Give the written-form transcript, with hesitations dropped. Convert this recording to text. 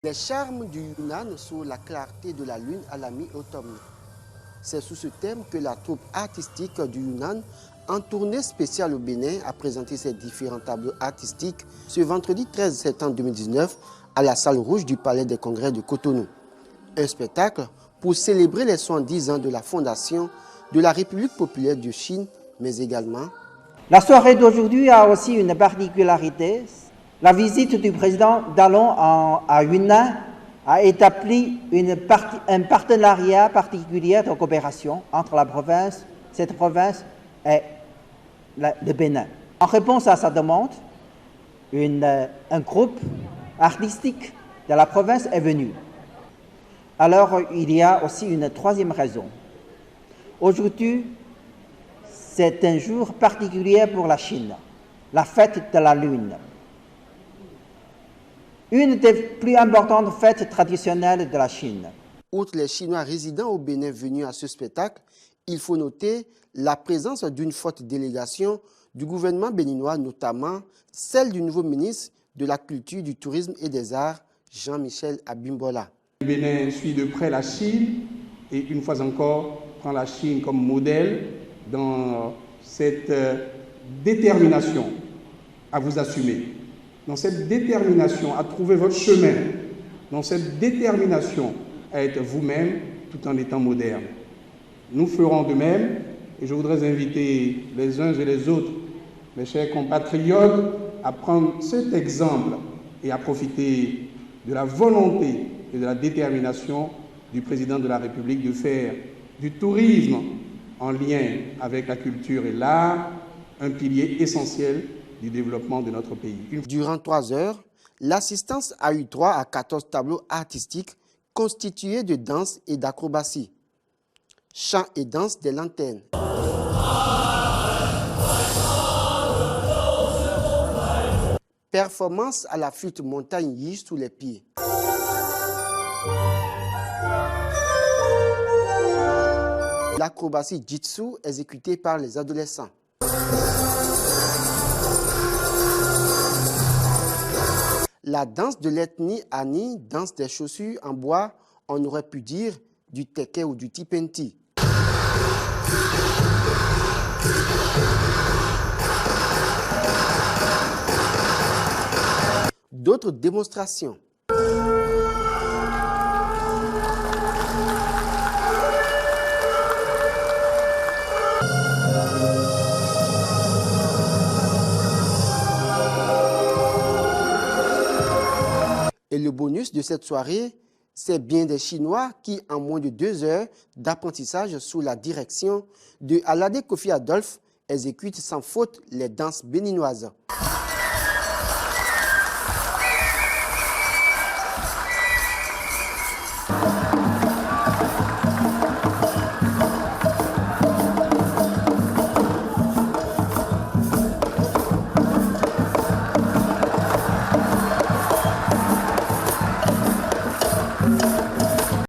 Les charmes du Yunnan sur la clarté de la lune à la mi-automne. C'est sous ce thème que la troupe artistique du Yunnan, en tournée spéciale au Bénin, a présenté ses différents tableaux artistiques ce vendredi 13 septembre 2019 à la salle rouge du Palais des Congrès de Cotonou. Un spectacle pour célébrer les 70 ans de la fondation de la République populaire de Chine, mais également... La soirée d'aujourd'hui a aussi une particularité. La visite du président Dallon à Yunnan a établi un partenariat particulier de coopération entre cette province et le Bénin. En réponse à sa demande, un groupe artistique de la province est venu. Alors, il y a aussi une troisième raison. Aujourd'hui, c'est un jour particulier pour la Chine, la fête de la Lune. Une des plus importantes fêtes traditionnelles de la Chine. Outre les Chinois résidant au Bénin venus à ce spectacle, il faut noter la présence d'une forte délégation du gouvernement béninois, notamment celle du nouveau ministre de la Culture, du Tourisme et des Arts, Jean-Michel Abimbola. Le Bénin suit de près la Chine et une fois encore prend la Chine comme modèle dans cette détermination à vous assumer, dans cette détermination à trouver votre chemin, dans cette détermination à être vous-même tout en étant moderne. Nous ferons de même et je voudrais inviter les uns et les autres, mes chers compatriotes, à prendre cet exemple et à profiter de la volonté et de la détermination du président de la République de faire du tourisme en lien avec la culture et l'art un pilier essentiel du développement de notre pays. Durant 3 heures, l'assistance a eu droit à 14 tableaux artistiques constitués de danse et d'acrobatie. Chant et danse des lanternes. Performance à la flûte montagne Yi sous les pieds. L'acrobatie Jitsu exécutée par les adolescents. La danse de l'ethnie Ani, danse des chaussures en bois, on aurait pu dire du teke ou du tipenti. D'autres démonstrations. Et le bonus de cette soirée, c'est bien des Chinois qui, en moins de 2 heures d'apprentissage sous la direction de Alade Kofi Adolphe, exécutent sans faute les danses béninoises.